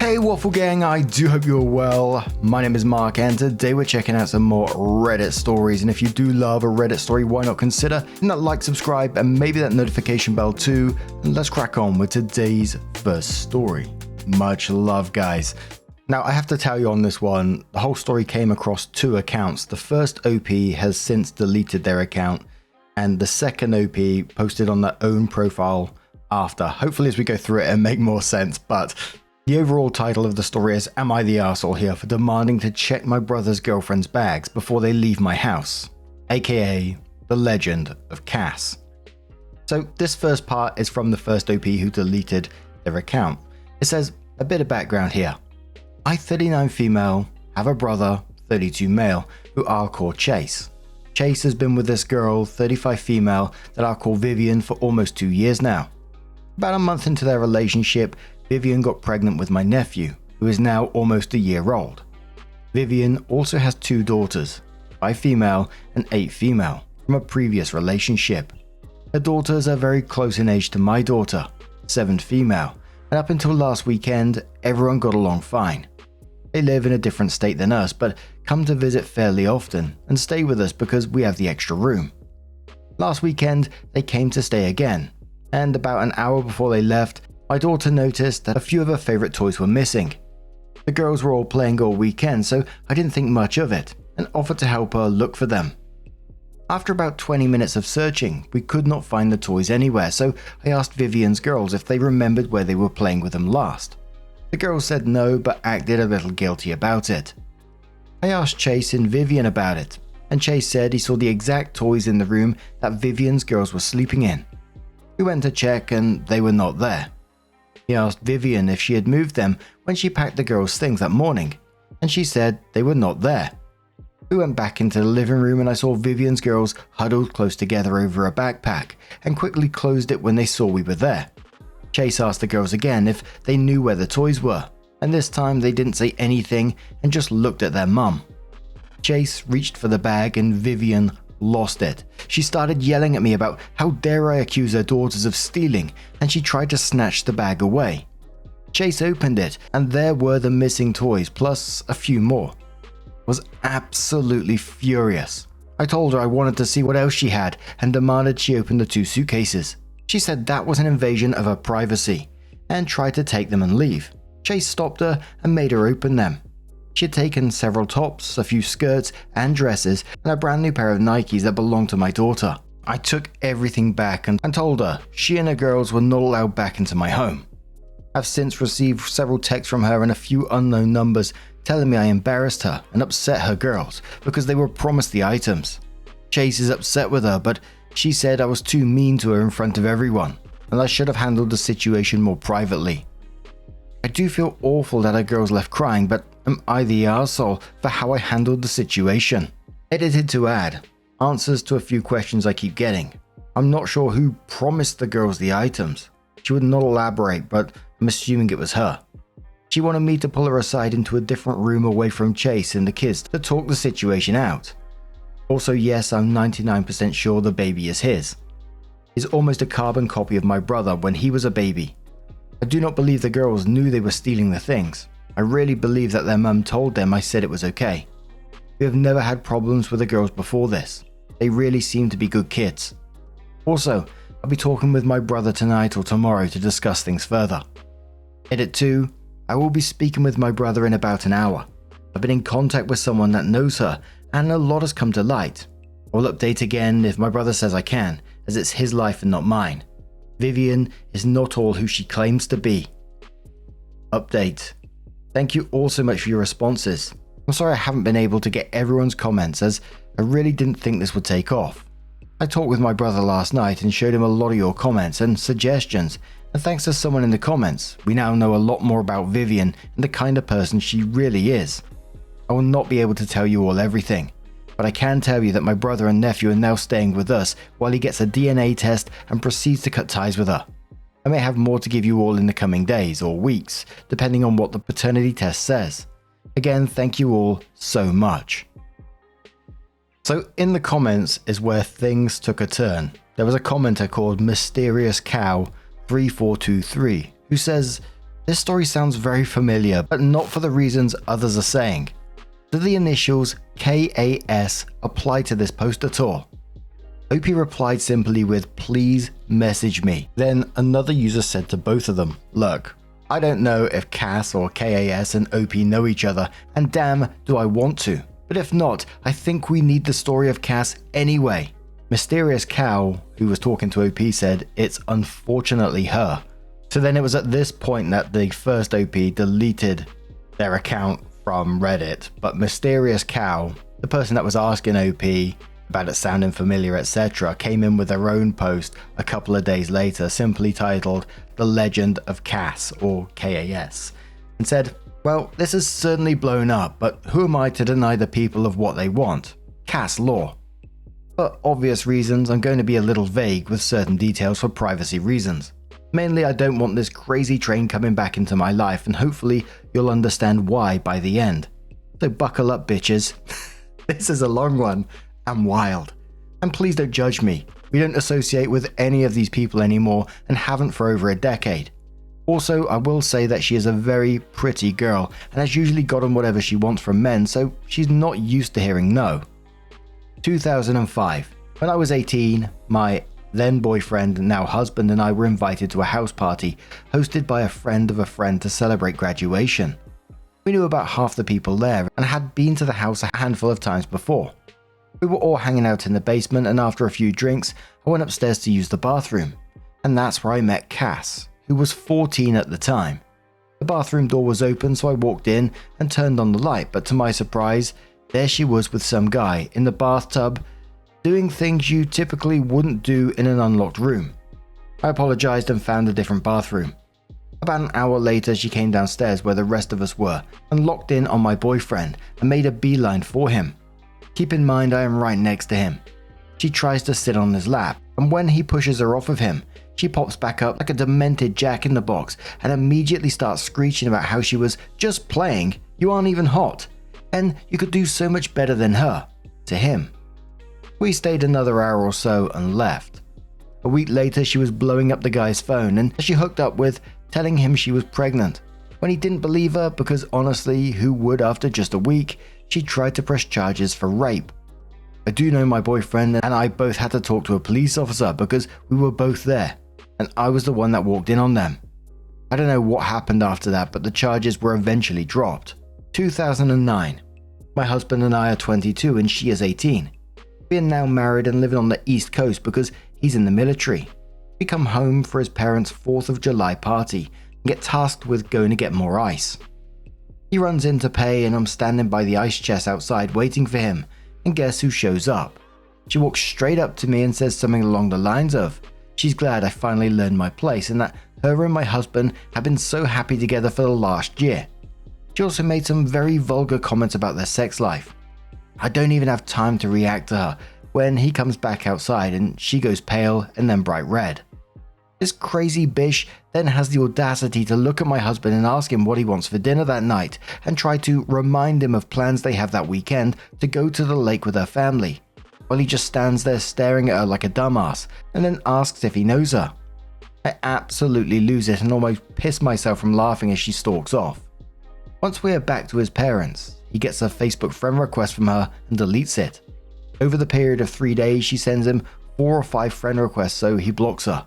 Hey Waffle Gang, I do hope you're well. My name is Mark and today we're checking out some more Reddit stories, and if you do love a Reddit story, why not consider hitting that like, subscribe and maybe that notification bell too, and let's crack on with today's first story. Much love, guys. Now I have to tell you on this one, the whole story came across two accounts. The first OP has since deleted their account and the second OP posted on their own profile after. Hopefully as we go through it it'll make more sense, but the overall title of the story is Am I the Arsehole Here for Demanding to Check My Brother's Girlfriend's Bags Before They Leave My House? AKA The Legend of Cass. So this first part is from the first OP who deleted their account. It says, a bit of background here. I, 39 female, have a brother, 32 male, who I'll call Chase. Chase has been with this girl, 35 female, that I'll call Vivian for almost 2 years now. About a month into their relationship, Vivian got pregnant with my nephew, who is now almost a year old. Vivian also has 2 daughters, 5 female and 8 female, from a previous relationship. Her daughters are very close in age to my daughter, 7 female, and up until last weekend, everyone got along fine. They live in a different state than us, but come to visit fairly often and stay with us because we have the extra room. Last weekend, they came to stay again, and about an hour before they left, my daughter noticed that a few of her favorite toys were missing. The girls were all playing all weekend, so I didn't think much of it and offered to help her look for them. After about 20 minutes of searching, we could not find the toys anywhere, so I asked Vivian's girls if they remembered where they were playing with them last. The girls said no, but acted a little guilty about it. I asked Chase and Vivian about it, and Chase said he saw the exact toys in the room that Vivian's girls were sleeping in. We went to check and they were not there. He asked Vivian if she had moved them when she packed the girls' things that morning, and she said they were not there. We went back into the living room and I saw Vivian's girls huddled close together over a backpack and quickly closed it when they saw we were there. Chase asked the girls again if they knew where the toys were, and this time they didn't say anything and just looked at their mum. Chase reached for the bag and Vivian lost it. She started yelling at me about how dare I accuse her daughters of stealing, and she tried to snatch the bag away. Chase opened it and there were the missing toys plus a few more. I was absolutely furious. I told her I wanted to see what else she had and demanded she open the 2 suitcases. She said that was an invasion of her privacy and tried to take them and leave. Chase stopped her and made her open them. She had taken several tops, a few skirts and dresses, and a brand new pair of Nikes that belonged to my daughter. I took everything back and told her she and her girls were not allowed back into my home. I've since received several texts from her and a few unknown numbers telling me I embarrassed her and upset her girls because they were promised the items. Chase is upset with her, but she said I was too mean to her in front of everyone and I should have handled the situation more privately. I do feel awful that her girls left crying, but am I the arsehole for how I handled the situation? Edited to add, answers to a few questions I keep getting. I'm not sure who promised the girls the items. She would not elaborate, but I'm assuming it was her. She wanted me to pull her aside into a different room away from Chase and the kids to talk the situation out. Also, yes, I'm 99% sure the baby is his. He's almost a carbon copy of my brother when he was a baby. I do not believe the girls knew they were stealing the things. I really believe that their mum told them I said it was okay. We have never had problems with the girls before this. They really seem to be good kids. Also, I'll be talking with my brother tonight or tomorrow to discuss things further. Edit 2. I will be speaking with my brother in about an hour. I've been in contact with someone that knows her and a lot has come to light. I'll update again if my brother says I can, as it's his life and not mine. Vivian is not all who she claims to be. Update. Thank you all so much for your responses. I'm sorry I haven't been able to get everyone's comments as I really didn't think this would take off. I talked with my brother last night and showed him a lot of your comments and suggestions, and thanks to someone in the comments, we now know a lot more about Vivian and the kind of person she really is. I will not be able to tell you all everything, but I can tell you that my brother and nephew are now staying with us while he gets a DNA test and proceeds to cut ties with her. I may have more to give you all in the coming days or weeks, depending on what the paternity test says. Again, thank you all so much. So in the comments is where things took a turn. There was a commenter called Mysterious Cow 3423 who says, This story sounds very familiar, but not for the reasons others are saying. Do the initials KAS apply to this post at all? OP replied simply with "please message me." Then another user said to both of them, "Look, I don't know if Cass or KAS and OP know each other, and damn do I want to. But if not, I think we need the story of Cass anyway." Mysterious Cow, who was talking to OP, said it's unfortunately her. So then it was at this point that the first OP deleted their account from Reddit, but Mysterious Cow, the person that was asking OP about it sounding familiar, etc., came in with their own post a couple of days later, simply titled "The Legend of Cass," or KAS, and said, "Well, this has certainly blown up, but who am I to deny the people of what they want? Cass law." For obvious reasons, I'm going to be a little vague with certain details for privacy reasons. Mainly, I don't want this crazy train coming back into my life, and hopefully you'll understand why by the end. So buckle up, bitches. This is a long one and wild. And please don't judge me. We don't associate with any of these people anymore and haven't for over a decade. Also, I will say that she is a very pretty girl and has usually gotten whatever she wants from men, so she's not used to hearing no. 2005. When I was 18, my then boyfriend, now husband, and I were invited to a house party hosted by a friend of a friend to celebrate graduation. We knew about half the people there and had been to the house a handful of times before. We were all hanging out in the basement, and after a few drinks, I went upstairs to use the bathroom. And that's where I met Cass, who was 14 at the time. The bathroom door was open, so I walked in and turned on the light, but to my surprise, there she was with some guy in the bathtub, doing things you typically wouldn't do in an unlocked room. I apologized and found a different bathroom. About an hour later, she came downstairs where the rest of us were and locked in on my boyfriend and made a beeline for him. Keep in mind I am right next to him. She tries to sit on his lap, and when he pushes her off of him, she pops back up like a demented Jack in the Box and immediately starts screeching about how she was just playing, you aren't even hot, and you could do so much better than her, to him. We stayed another hour or so and left. A week later, she was blowing up the guy's phone and she hooked up with, telling him she was pregnant. When he didn't believe her, because honestly, who would after just a week, she tried to press charges for rape. I do know my boyfriend and I both had to talk to a police officer because we were both there, and I was the one that walked in on them. I don't know what happened after that, but the charges were eventually dropped. 2009. My husband and I are 22 and she is 18. We are now married and living on the East Coast because he's in the military. We come home for his parents' 4th of July party and get tasked with going to get more ice. He runs in to pay and I'm standing by the ice chest outside waiting for him, and guess who shows up? She walks straight up to me and says something along the lines of, she's glad I finally learned my place and that her and my husband have been so happy together for the last year. She also made some very vulgar comments about their sex life. I don't even have time to react to her when he comes back outside and she goes pale and then bright red. This crazy bitch then has the audacity to look at my husband and ask him what he wants for dinner that night and try to remind him of plans they have that weekend to go to the lake with her family, while he just stands there staring at her like a dumbass and then asks if he knows her. I absolutely lose it and almost piss myself from laughing as she stalks off. Once we are back to his parents, he gets a Facebook friend request from her and deletes it. Over the period of 3 days, she sends him 4 or 5 friend requests, so he blocks her.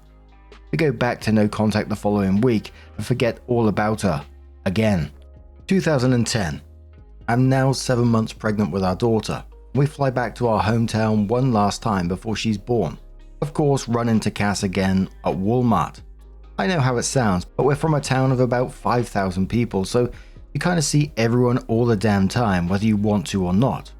We go back to no contact the following week and forget all about her again. 2010. I'm now 7 months pregnant with our daughter. We fly back to our hometown one last time before she's born. Of course, run into Cass again at Walmart. I know how it sounds, but we're from a town of about 5,000 people, so you kind of see everyone all the damn time, whether you want to or not.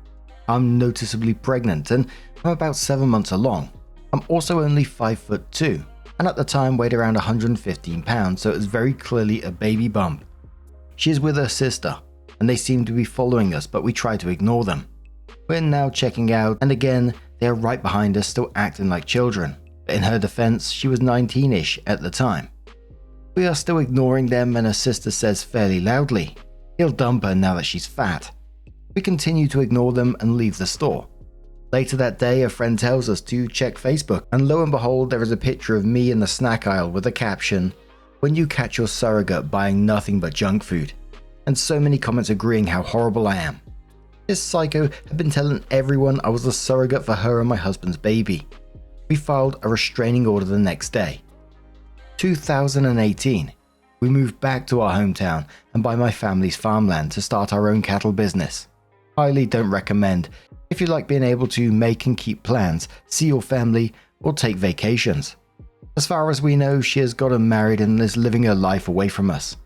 I'm noticeably pregnant and I'm about 7 months along. I'm also only 5'2", and at the time weighed around 115 pounds, so it's very clearly a baby bump. She is with her sister, and they seem to be following us, but we try to ignore them. We're now checking out, and again, they are right behind us, still acting like children. But in her defense, she was 19-ish at the time. We are still ignoring them, and her sister says fairly loudly, "He'll dump her now that she's fat." We continue to ignore them and leave the store. Later that day, a friend tells us to check Facebook, and lo and behold, there is a picture of me in the snack aisle with a caption, When you catch your surrogate buying nothing but junk food. And so many comments agreeing how horrible I am. This psycho had been telling everyone I was the surrogate for her and my husband's baby. We filed a restraining order the next day. 2018. We moved back to our hometown and buy my family's farmland to start our own cattle business. Highly don't recommend if you like being able to make and keep plans, see your family, or take vacations. As far as we know, she has gotten married and is living her life away from us.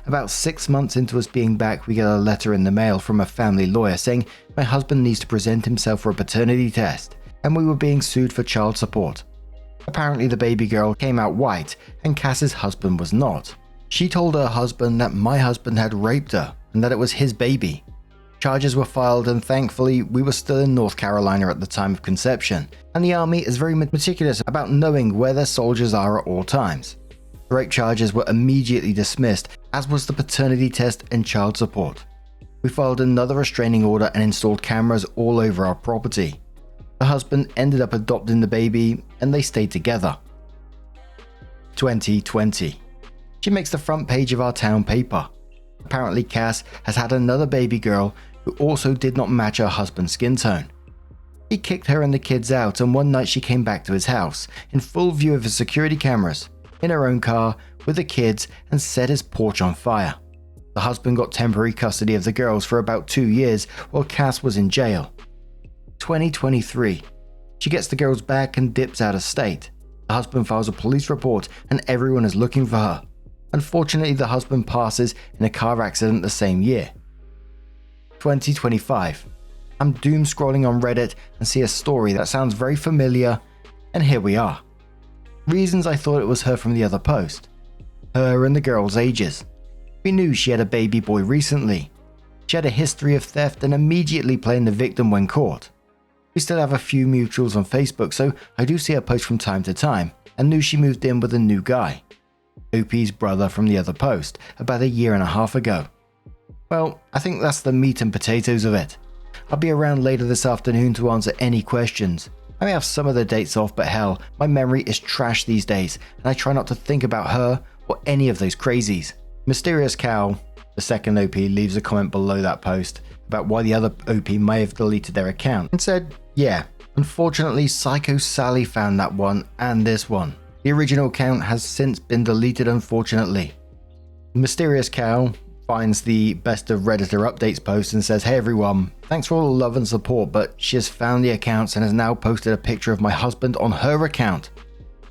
About 6 months into us being back, we get a letter in the mail from a family lawyer saying my husband needs to present himself for a paternity test, and we were being sued for child support. Apparently the baby girl came out white and Cass's husband was not. She told her husband that my husband had raped her and that it was his baby. Charges were filed, and thankfully we were still in North Carolina at the time of conception, and the army is very meticulous about knowing where their soldiers are at all times. The rape charges were immediately dismissed, as was the paternity test and child support. We filed another restraining order and installed cameras all over our property. The husband ended up adopting the baby and they stayed together. 2020. She makes the front page of our town paper. Apparently Cass has had another baby girl who also did not match her husband's skin tone. He kicked her and the kids out, and one night she came back to his house in full view of his security cameras, in her own car with the kids, and set his porch on fire. The husband got temporary custody of the girls for about 2 years while Cass was in jail. 2023. She gets the girls back and dips out of state. The husband files a police report and everyone is looking for her. Unfortunately, the husband passes in a car accident the same year. 2025. I'm doom scrolling on Reddit and see a story that sounds very familiar, and here we are. Reasons I thought it was her from the other post. Her and the girl's ages. We knew she had a baby boy recently. She had a history of theft and immediately playing the victim when caught. We still have a few mutuals on Facebook, so I do see her post from time to time, and knew she moved in with a new guy. OP's brother from the other post, about 1.5 years ago. Well, I think that's the meat and potatoes of it. I'll be around later this afternoon to answer any questions. I may have some of the dates off, but hell, my memory is trash these days, and I try not to think about her or any of those crazies. Mysterious Cow, the second OP, leaves a comment below that post about why the other OP may have deleted their account, and said, yeah, unfortunately Psycho Sally found that one and this one. The original account has since been deleted, unfortunately. Mysterious Cow finds the best of Redditor updates post and says, hey everyone, thanks for all the love and support, but she has found the accounts and has now posted a picture of my husband on her account.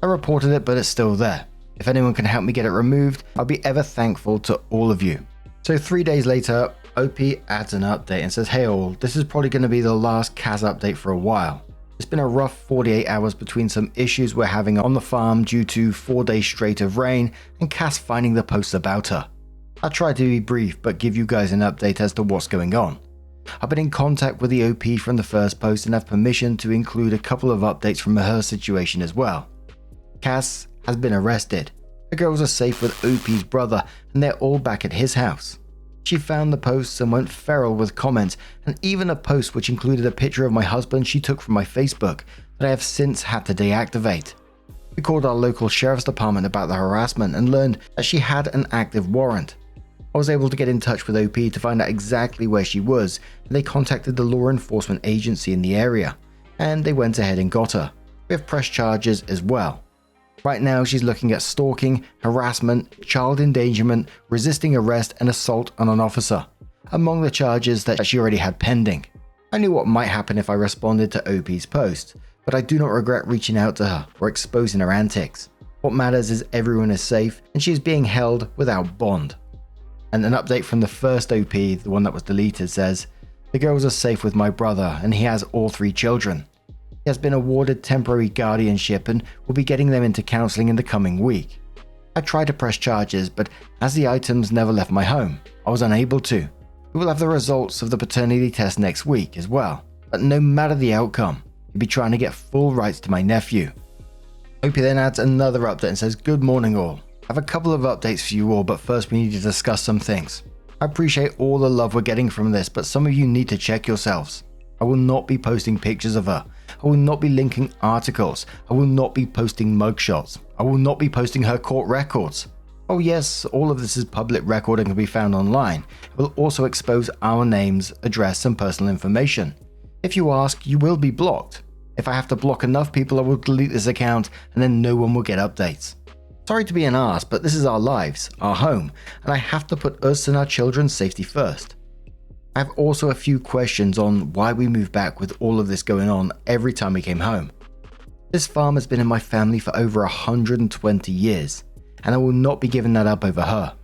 I reported it, but it's still there. If anyone can help me get it removed, I'll be ever thankful to all of you. So 3 days later, OP adds an update and says, hey all, this is probably going to be the last Kaz update for a while. It's been a rough 48 hours between some issues we're having on the farm due to 4 days straight of rain and Cass finding the posts about her. I'll try to be brief but give you guys an update as to what's going on. I've been in contact with the OP from the first post and have permission to include a couple of updates from her situation as well. Cass has been arrested. The girls are safe with OP's brother and they're all back at his house. She found the posts and went feral with comments, and even a post which included a picture of my husband she took from my Facebook that I have since had to deactivate. We called our local sheriff's department about the harassment and learned that she had an active warrant. I was able to get in touch with OP to find out exactly where she was, and they contacted the law enforcement agency in the area, and they went ahead and got her. We have pressed charges as well. Right now she's looking at stalking, harassment, child endangerment, resisting arrest and assault on an officer, among the charges that she already had pending. I knew what might happen if I responded to OP's post, but I do not regret reaching out to her or exposing her antics. What matters is everyone is safe and she is being held without bond. And an update from the first OP, the one that was deleted, says, the girls are safe with my brother and he has all 3 children. He has been awarded temporary guardianship and will be getting them into counseling in the coming week. I tried to press charges, but as the items never left my home, I was unable to. We will have the results of the paternity test next week as well, but no matter the outcome, he'll be trying to get full rights to my nephew. OP then adds another update and says, good morning all. I have a couple of updates for you all, but first we need to discuss some things. I appreciate all the love we're getting from this, but some of you need to check yourselves. I will not be posting pictures of her. I will not be linking articles. I will not be posting mugshots. I will not be posting her court records. Oh yes, all of this is public record and can be found online. It will also expose our names, address and personal information. If you ask, you will be blocked. If I have to block enough people, I will delete this account and then no one will get updates. Sorry to be an arse, but this is our lives, our home, and I have to put us and our children's safety first. I have also a few questions on why we moved back with all of this going on every time we came home. This farm has been in my family for over 120 years, and I will not be giving that up over her.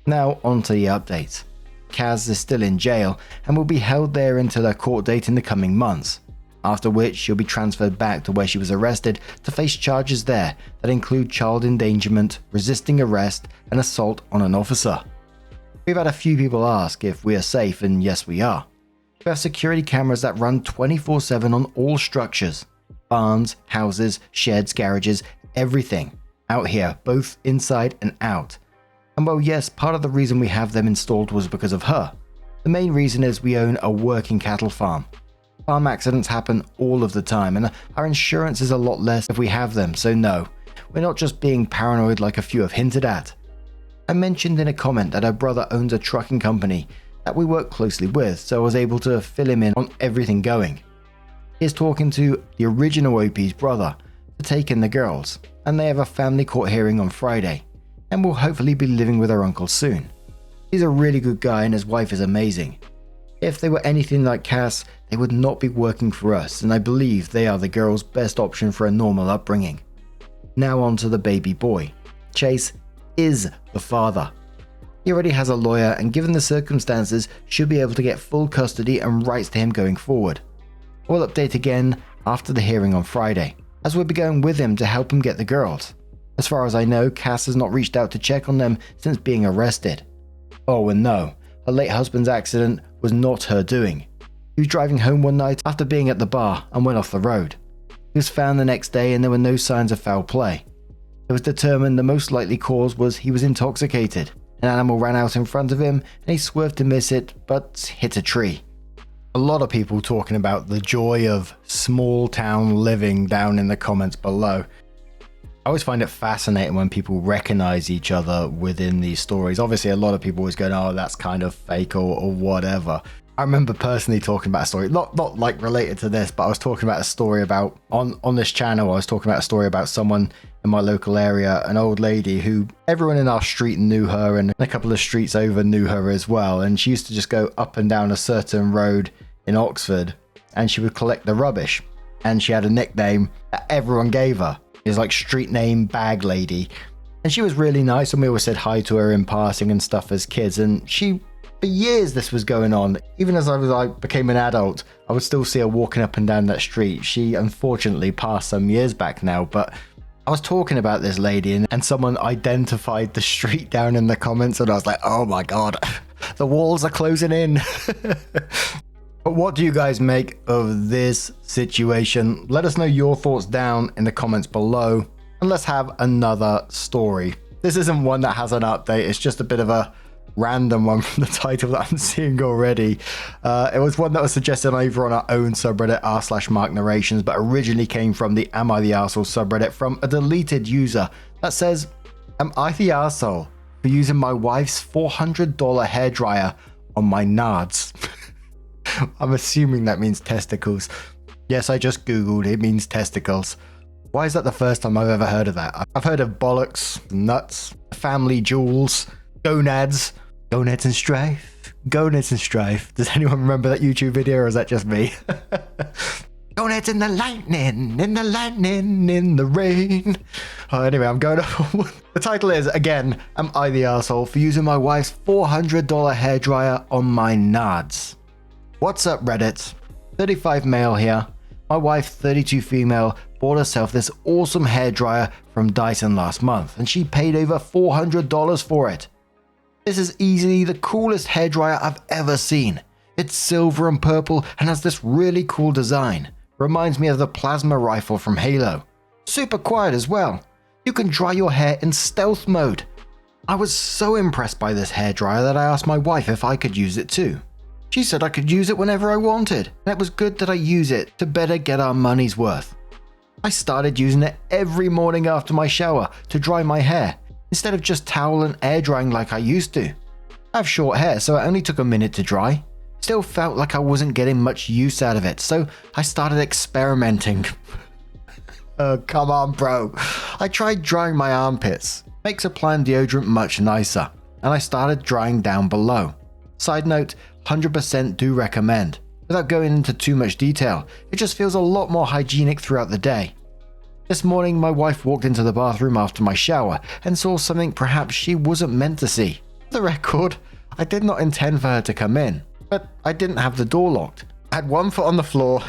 Now on to the updates. Kaz is still in jail and will be held there until her court date in the coming months, after which she'll be transferred back to where she was arrested to face charges there that include child endangerment, resisting arrest, and assault on an officer. We've had a few people ask if we are safe, and yes we are. We have security cameras that run 24/7 on all structures. Barns, houses, sheds, garages, everything. Out here, both inside and out. And well, yes, part of the reason we have them installed was because of her. The main reason is we own a working cattle farm. Farm accidents happen all of the time, and our insurance is a lot less if we have them, so no, we're not just being paranoid like a few have hinted at. I mentioned in a comment that her brother owns a trucking company that we work closely with, so I was able to fill him in on everything going. He is talking to the original OP's brother to take in the girls, and they have a family court hearing on Friday, and will hopefully be living with her uncle soon. He's a really good guy and his wife is amazing. If they were anything like Cass, they would not be working for us, and I believe they are the girls' best option for a normal upbringing. Now on to the baby boy. Chase is the father. He already has a lawyer and given the circumstances should be able to get full custody and rights to him going forward. We'll update again after the hearing on Friday, as we'll be going with him to help him get the girls. As far as I know, Cass has not reached out to check on them since being arrested. Oh, and no, her late husband's accident was not her doing. He was driving home one night after being at the bar and went off the road. He was found the next day and there were no signs of foul play. It was determined the most likely cause was he was intoxicated. An animal ran out in front of him and he swerved to miss it, but hit a tree. A lot of people talking about the joy of small town living down in the comments below. I always find it fascinating when people recognize each other within these stories. Obviously, a lot of people always go, oh, that's kind of fake or whatever. I remember personally talking about a story, not like related to this, but I was talking about a story about, on this channel, I was talking about a story about someone in my local area, an old lady who everyone in our street knew her and a couple of streets over knew her as well. And she used to just go up and down a certain road in Oxford and she would collect the rubbish. And she had a nickname that everyone gave her. It was like street name Bag Lady. And she was really nice and we always said hi to her in passing and stuff as kids. And she, for years this was going on. Even as I became an adult, I would still see her walking up and down that street. She unfortunately passed some years back now, but I was talking about this lady and someone identified the street down in the comments and I was like, oh my God, the walls are closing in. But what do you guys make of this situation? Let us know your thoughts down in the comments below and let's have another story. This isn't one that has an update, it's just a bit of a random one from the title that I'm seeing already. It was one that was suggested over on our own subreddit r/Mark Narrations, but originally came from the Am I the Arsehole subreddit from a deleted user that says, am I the arsehole for using my wife's $400 hairdryer on my nards? I'm assuming that means testicles. Yes, I just googled, it means testicles. Why is that the first time I've ever heard of that? I've heard of bollocks, nuts, family jewels, gonads and strife. Gonads and strife. Does anyone remember that YouTube video or is that just me? Gonads in the lightning, in the rain. Oh, anyway, I'm going on. The title is, again, am I the arsehole for using my wife's $400 hairdryer on my nards? What's up, Reddit? 35 male here. My wife, 32 female, bought herself this awesome hairdryer from Dyson last month and she paid over $400 for it. This is easily the coolest hairdryer I've ever seen. It's silver and purple and has this really cool design. Reminds me of the plasma rifle from Halo. Super quiet as well. You can dry your hair in stealth mode. I was so impressed by this hairdryer that I asked my wife if I could use it too. She said I could use it whenever I wanted, and it was good that I use it to better get our money's worth. I started using it every morning after my shower to dry my hair, instead of just towel and air drying like I used to. I have short hair, so it only took a minute to dry. Still felt like I wasn't getting much use out of it, so I started experimenting. Oh, come on, bro. I tried drying my armpits. Makes applying deodorant much nicer. And I started drying down below. Side note, 100% do recommend. Without going into too much detail, it just feels a lot more hygienic throughout the day. This morning, my wife walked into the bathroom after my shower and saw something perhaps she wasn't meant to see. For the record, I did not intend for her to come in, but I didn't have the door locked. I had 1 foot on the floor,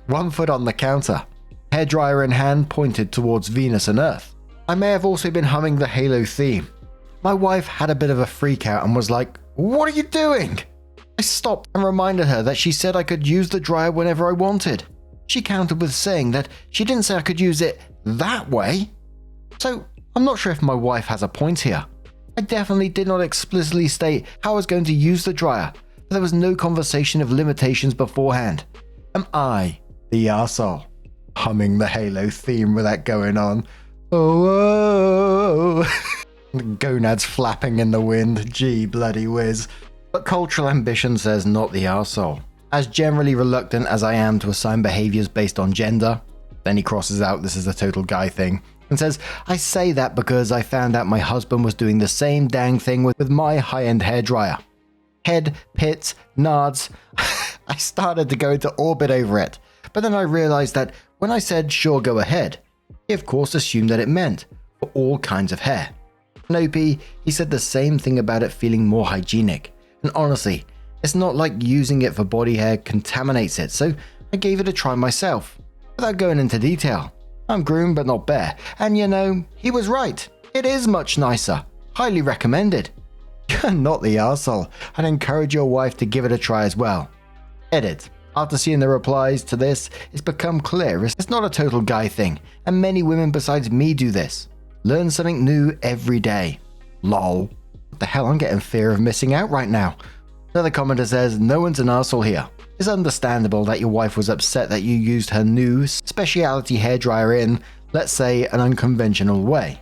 1 foot on the counter. Hairdryer in hand pointed towards Venus and Earth. I may have also been humming the Halo theme. My wife had a bit of a freak out and was like, "What are you doing?" I stopped and reminded her that she said I could use the dryer whenever I wanted. She countered with saying that she didn't say I could use it that way. So I'm not sure if my wife has a point here. I definitely did not explicitly state how I was going to use the dryer, but there was no conversation of limitations beforehand. Am I the arsehole? Humming the Halo theme with that going on. Oh, gonads flapping in the wind. Gee, bloody whiz. But cultural ambition says not the arsehole. As generally reluctant as I am to assign behaviors based on gender, then he crosses out this is a total guy thing, and says, I say that because I found out my husband was doing the same dang thing with my high-end hairdryer. Head, pits, nards. I started to go into orbit over it, but then I realized that when I said sure go ahead, he of course assumed that it meant for all kinds of hair. And OP, he said the same thing about it feeling more hygienic. And honestly, it's not like using it for body hair contaminates it, so I gave it a try myself. Without going into detail, I'm groomed but not bare, and you know, he was right. It is much nicer. Highly recommended. You're not the arsehole, and encourage your wife to give it a try as well. Edit. After seeing the replies to this, it's become clear it's not a total guy thing, and many women besides me do this. Learn something new every day. Lol. What the hell, I'm getting fear of missing out right now. Another commenter says, no one's an arsehole here. It's understandable that your wife was upset that you used her new specialty hairdryer in, let's say, an unconventional way.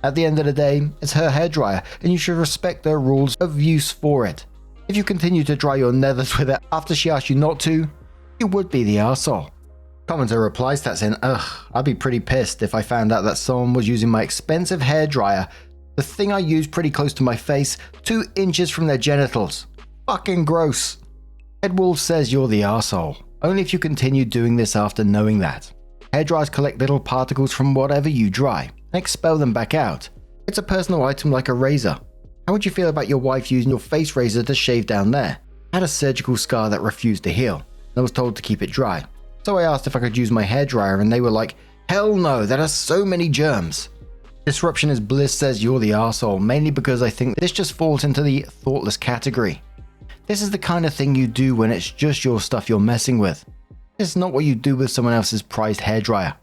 At the end of the day, it's her hairdryer, and you should respect their rules of use for it. If you continue to dry your nethers with it after she asked you not to, you would be the arsehole. Commenter replies to that saying, I'd be pretty pissed if I found out that someone was using my expensive hairdryer, the thing I use pretty close to my face, 2 inches from their genitals. Fucking gross. Edwolf says you're the arsehole, only if you continue doing this after knowing that. Hairdryers collect little particles from whatever you dry and expel them back out. It's a personal item like a razor. How would you feel about your wife using your face razor to shave down there? I had a surgical scar that refused to heal, and I was told to keep it dry. So I asked if I could use my hairdryer, and they were like, hell no, that has so many germs. Disruption is Bliss says you're the arsehole, mainly because I think this just falls into the thoughtless category. This is the kind of thing you do when it's just your stuff you're messing with. It's not what you do with someone else's prized hairdryer.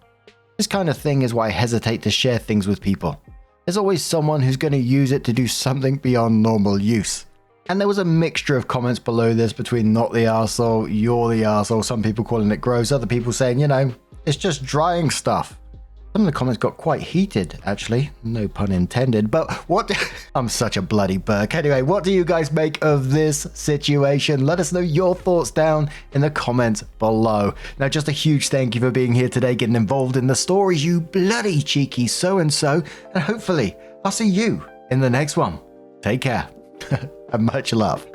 This kind of thing is why I hesitate to share things with people. There's always someone who's going to use it to do something beyond normal use. And there was a mixture of comments below this between not the arsehole, you're the arsehole, some people calling it gross, other people saying, you know, it's just drying stuff. Some of the comments got quite heated, actually. No pun intended, but I'm such a bloody Burke. Anyway, what do you guys make of this situation? Let us know your thoughts down in the comments below. Now, just a huge thank you for being here today, getting involved in the stories, you bloody cheeky so-and-so. And hopefully, I'll see you in the next one. Take care and much love.